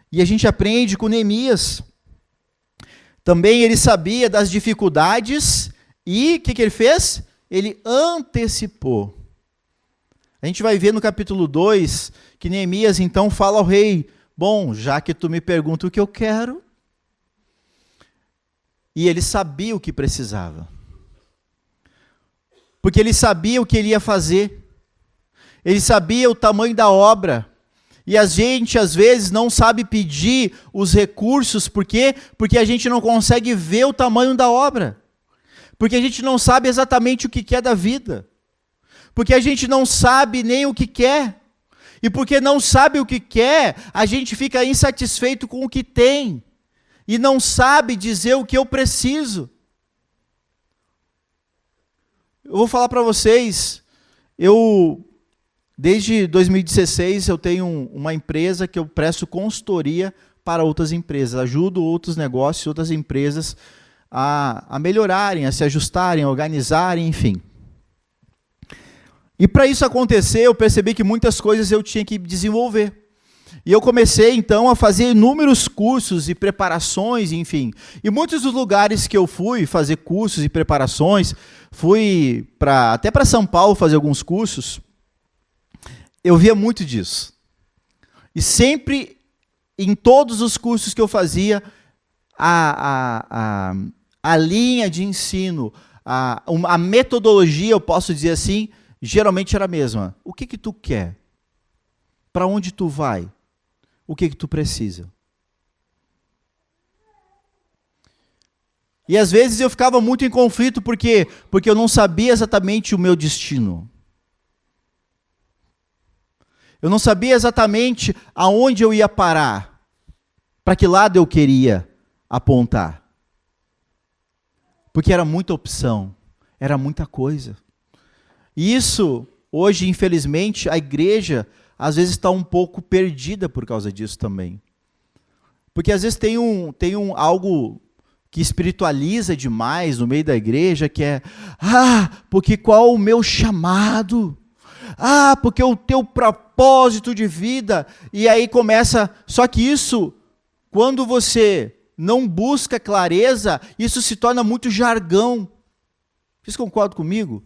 E a gente aprende com Neemias. Também ele sabia das dificuldades e o que ele fez? Ele antecipou. A gente vai ver no capítulo 2 que Neemias então fala ao rei, bom, já que tu me pergunta o que eu quero, e ele sabia o que precisava. Porque ele sabia o que ele ia fazer. Ele sabia o tamanho da obra. E a gente, às vezes, não sabe pedir os recursos. Por quê? Porque a gente não consegue ver o tamanho da obra. Porque a gente não sabe exatamente o que quer da vida. Porque a gente não sabe nem o que quer. E porque não sabe o que quer, a gente fica insatisfeito com o que tem. E não sabe dizer o que eu preciso. Eu vou falar para vocês, desde 2016 eu tenho uma empresa que eu presto consultoria para outras empresas, ajudo outros negócios, outras empresas a melhorarem, a se ajustarem, a organizarem, enfim. E para isso acontecer, eu percebi que muitas coisas eu tinha que desenvolver. E eu comecei, então, a fazer inúmeros cursos e preparações, enfim. E muitos dos lugares que eu fui fazer cursos e preparações, fui até para São Paulo fazer alguns cursos, eu via muito disso. E sempre, em todos os cursos que eu fazia, a linha de ensino, a metodologia, eu posso dizer assim, geralmente era a mesma. O que tu quer? Para onde tu vai? O que tu precisa? E às vezes eu ficava muito em conflito, porque eu não sabia exatamente o meu destino. Eu não sabia exatamente aonde eu ia parar, para que lado eu queria apontar. Porque era muita opção, era muita coisa. E isso, hoje, infelizmente, a igreja às vezes está um pouco perdida por causa disso também. Porque às vezes tem algo que espiritualiza demais no meio da igreja, que é, porque qual o meu chamado? Porque o teu propósito de vida. E aí começa, só que isso, quando você não busca clareza, isso se torna muito jargão. Vocês concordam comigo?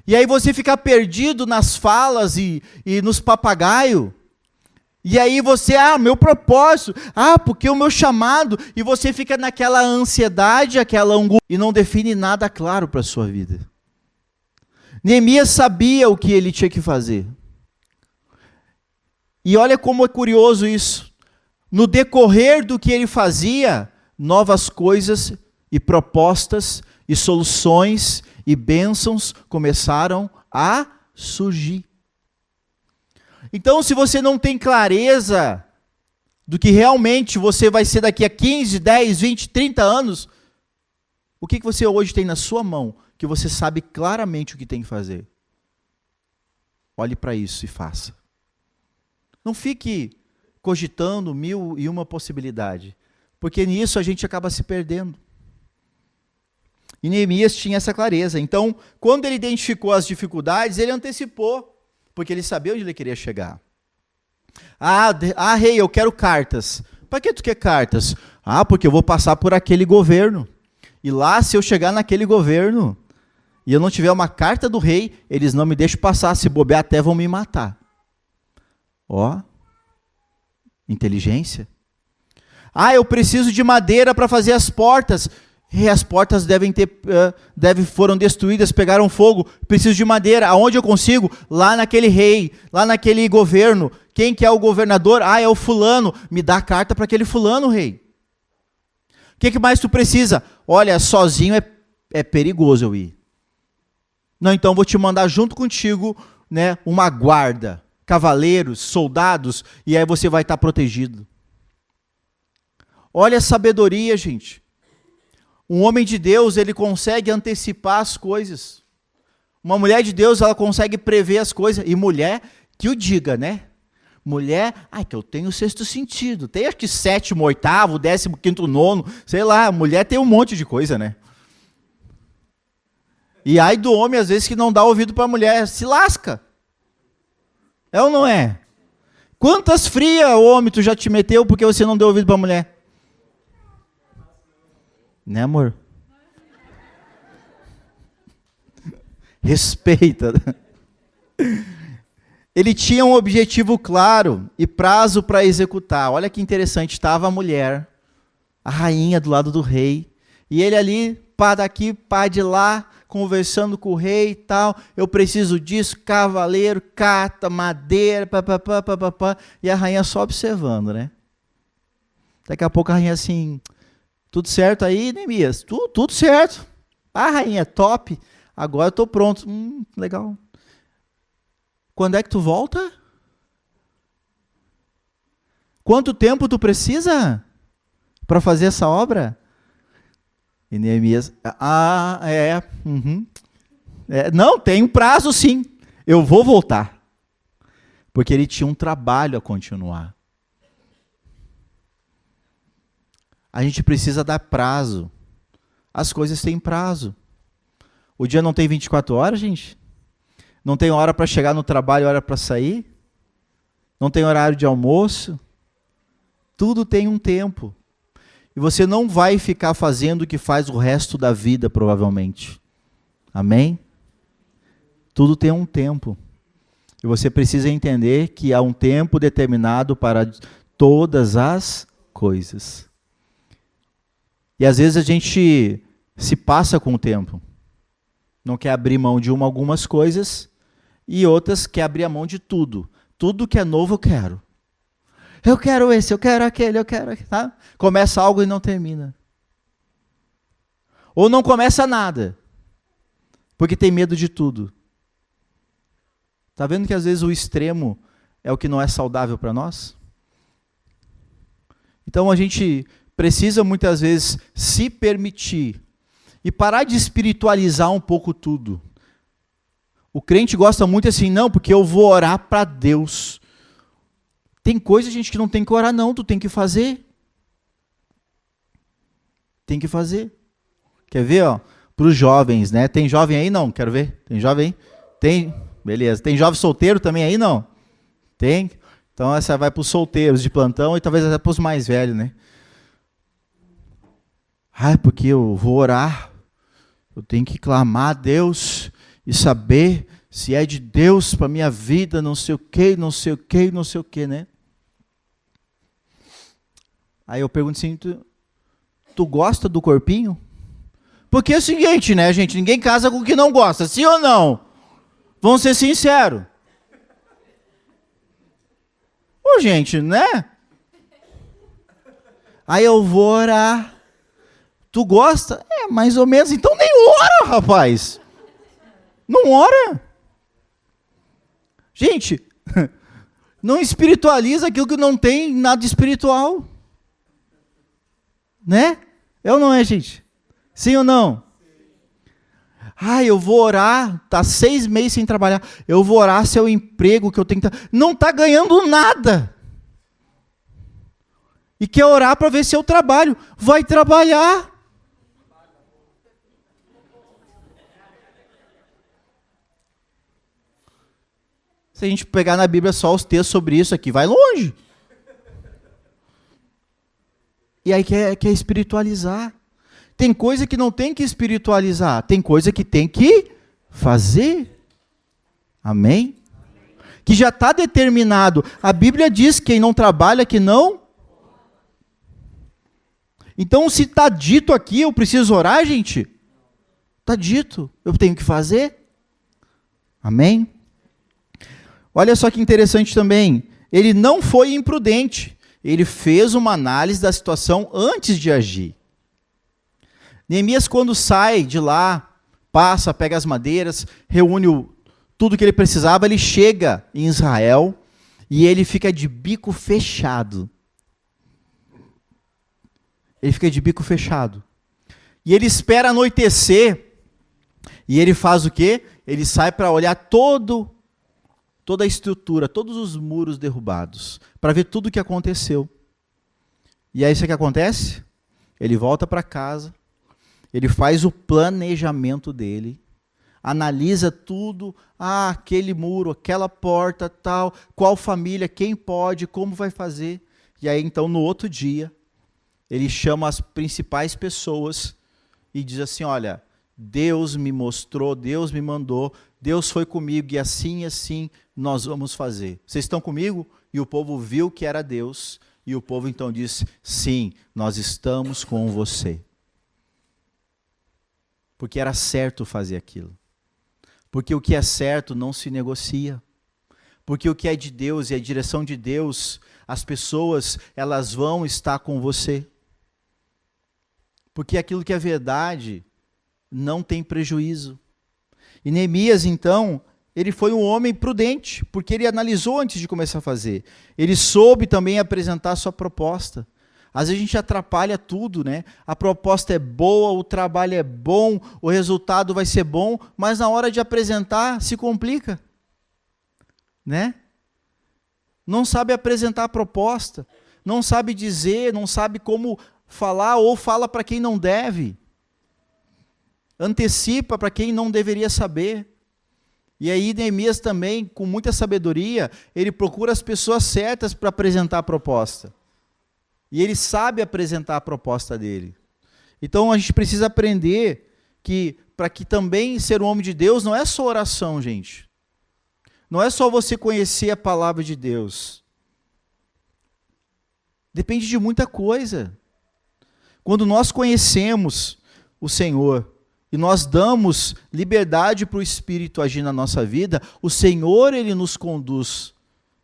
E aí você fica perdido nas falas e nos papagaios. E aí você, meu propósito, porque o meu chamado. E você fica naquela ansiedade, aquela angústia, e não define nada claro para a sua vida. Neemias sabia o que ele tinha que fazer. E olha como é curioso isso. No decorrer do que ele fazia, novas coisas e propostas e soluções e bênçãos começaram a surgir. Então, se você não tem clareza do que realmente você vai ser daqui a 15, 10, 20, 30 anos, o que você hoje tem na sua mão que você sabe claramente o que tem que fazer? Olhe para isso e faça. Não fique cogitando 1001 possibilidade, porque nisso a gente acaba se perdendo. E Neemias tinha essa clareza. Então, quando ele identificou as dificuldades, ele antecipou, porque ele sabia onde ele queria chegar. Rei, eu quero cartas. Para que tu quer cartas? Ah, porque eu vou passar por aquele governo. E lá, se eu chegar naquele governo e eu não tiver uma carta do rei, eles não me deixam passar. Se bobear, até vão me matar. Ó, inteligência. Ah, eu preciso de madeira para fazer as portas. E as portas foram destruídas, pegaram fogo. Preciso de madeira. Aonde eu consigo? Lá naquele rei, lá naquele governo. Quem que é o governador? Ah, é o fulano. Me dá a carta para aquele fulano, rei. O que mais tu precisa? Olha, sozinho é perigoso eu ir. Não, então vou te mandar junto contigo, né, uma guarda, cavaleiros, soldados, e aí você vai estar protegido. Olha a sabedoria, gente. Um homem de Deus, ele consegue antecipar as coisas. Uma mulher de Deus, ela consegue prever as coisas. E mulher, que o diga, né? Mulher, que eu tenho sexto sentido. Tem acho que sétimo, oitavo, 15º, nono, sei lá. Mulher tem um monte de coisa, né? E aí do homem, às vezes, que não dá ouvido para a mulher, se lasca. É ou não é? Quantas frias, homem, tu já te meteu porque você não deu ouvido para a mulher? Né, amor? Respeita. Ele tinha um objetivo claro e prazo para executar. Olha que interessante, estava a mulher, a rainha do lado do rei, e ele ali, pá daqui, pá de lá, conversando com o rei e tal. Eu preciso disso, cavaleiro, carta, madeira, papapá, e a rainha só observando, né? Daqui a pouco a rainha assim... Tudo certo aí, Neemias? Tudo certo. Ah, rainha, top. Agora eu estou pronto. Legal. Quando é que tu volta? Quanto tempo tu precisa para fazer essa obra? E Neemias, não, tem um prazo sim. Eu vou voltar. Porque ele tinha um trabalho a continuar. A gente precisa dar prazo. As coisas têm prazo. O dia não tem 24 horas, gente? Não tem hora para chegar no trabalho, hora para sair? Não tem horário de almoço? Tudo tem um tempo. E você não vai ficar fazendo o que faz o resto da vida, provavelmente. Amém? Tudo tem um tempo. E você precisa entender que há um tempo determinado para todas as coisas. E às vezes a gente se passa com o tempo. Não quer abrir mão de algumas coisas e outras quer abrir a mão de tudo. Tudo que é novo eu quero. Eu quero esse, eu quero aquele, tá? Começa algo e não termina. Ou não começa nada, porque tem medo de tudo. Tá vendo que às vezes o extremo é o que não é saudável para nós? Então a gente precisa muitas vezes se permitir e parar de espiritualizar um pouco tudo. O crente gosta muito assim, não, porque eu vou orar para Deus. Tem coisa, gente, que não tem que orar não, tu tem que fazer. Tem que fazer. Quer ver, ó? Para os jovens, né? Tem jovem aí? Não, quero ver. Tem jovem aí? Tem, beleza. Tem jovem solteiro também aí? Não? Tem? Então essa vai para os solteiros de plantão e talvez até para os mais velhos, né? Porque eu vou orar, eu tenho que clamar a Deus e saber se é de Deus para a minha vida, não sei o que, né? Aí eu pergunto assim, tu gosta do corpinho? Porque é o seguinte, né, gente, ninguém casa com o que não gosta, sim ou não? Vamos ser sinceros. Gente, né? Aí eu vou orar. Tu gosta? Mais ou menos. Então nem ora, rapaz. Não ora. Gente, não espiritualiza aquilo que não tem nada espiritual. Né? É ou não é, gente? Sim ou não? Eu vou orar, tá 6 meses sem trabalhar. Eu vou orar se é o emprego que eu tenho que... Não tá ganhando nada. E quer orar para ver se é o trabalho. Vai trabalhar. Se a gente pegar na Bíblia só os textos sobre isso aqui, vai longe. E aí quer espiritualizar. Tem coisa que não tem que espiritualizar, tem coisa que tem que fazer. Amém? Que já está determinado. A Bíblia diz que quem não trabalha, que não. Então, se está dito aqui, eu preciso orar, gente? Está dito, eu tenho que fazer. Amém? Olha só que interessante também. Ele não foi imprudente. Ele fez uma análise da situação antes de agir. Neemias, quando sai de lá, passa, pega as madeiras, reúne tudo que ele precisava, ele chega em Israel e ele fica de bico fechado. Ele fica de bico fechado. E ele espera anoitecer. E ele faz o quê? Ele sai para olhar toda a estrutura, todos os muros derrubados, para ver tudo o que aconteceu. E aí, sabe o que acontece? Ele volta para casa, ele faz o planejamento dele, analisa tudo, aquele muro, aquela porta, tal, qual família, quem pode, como vai fazer. E aí, então, no outro dia, ele chama as principais pessoas e diz assim, olha, Deus me mostrou, Deus me mandou, Deus foi comigo e assim nós vamos fazer. Vocês estão comigo? E o povo viu que era Deus e o povo então disse, sim, nós estamos com você. Porque era certo fazer aquilo. Porque o que é certo não se negocia. Porque o que é de Deus e a direção de Deus, as pessoas, elas vão estar com você. Porque aquilo que é verdade não tem prejuízo. E Neemias, então, ele foi um homem prudente, porque ele analisou antes de começar a fazer. Ele soube também apresentar a sua proposta. Às vezes a gente atrapalha tudo, né? A proposta é boa, o trabalho é bom, o resultado vai ser bom, mas na hora de apresentar se complica, né? Não sabe apresentar a proposta, não sabe dizer, não sabe como falar ou fala para quem não deve. Antecipa para quem não deveria saber. E aí Neemias também, com muita sabedoria, ele procura as pessoas certas para apresentar a proposta. E ele sabe apresentar a proposta dele. Então a gente precisa aprender que, para que também ser um homem de Deus, não é só oração, gente. Não é só você conhecer a palavra de Deus. Depende de muita coisa. Quando nós conhecemos o Senhor, e nós damos liberdade para o Espírito agir na nossa vida, o Senhor, Ele nos conduz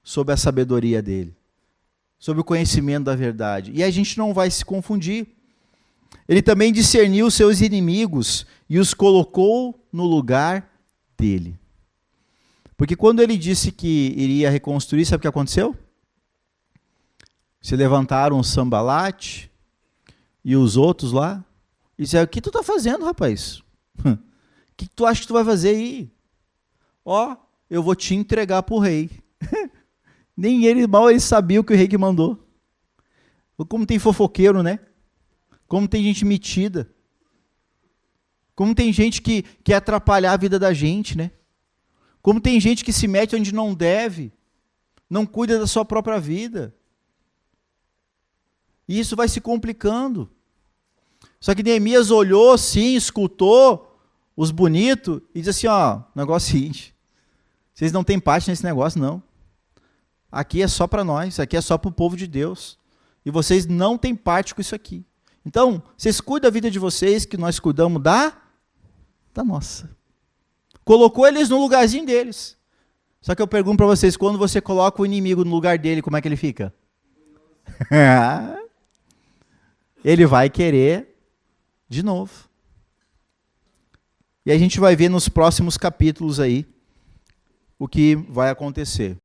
sob a sabedoria dEle, sob o conhecimento da verdade. E a gente não vai se confundir. Ele também discerniu os seus inimigos e os colocou no lugar dele. Porque quando ele disse que iria reconstruir, sabe o que aconteceu? Se levantaram o Sambalate e os outros lá, e disseram, o que tu está fazendo, rapaz? O que tu acha que tu vai fazer aí? Ó, eu vou te entregar para o rei. Nem ele, mal ele sabia o que o rei que mandou. Como tem fofoqueiro, né? Como tem gente metida. Como tem gente que quer atrapalhar a vida da gente, né? Como tem gente que se mete onde não deve, não cuida da sua própria vida. E isso vai se complicando. Só que Neemias olhou, sim, escutou os bonitos e disse assim, ó, negócio é o seguinte, vocês não têm parte nesse negócio, não. Aqui é só para nós, aqui é só para o povo de Deus. E vocês não têm parte com isso aqui. Então, vocês cuidam da vida de vocês, que nós cuidamos da nossa. Colocou eles no lugarzinho deles. Só que eu pergunto para vocês, quando você coloca o inimigo no lugar dele, como é que ele fica? Ele vai querer de novo. E a gente vai ver nos próximos capítulos aí o que vai acontecer.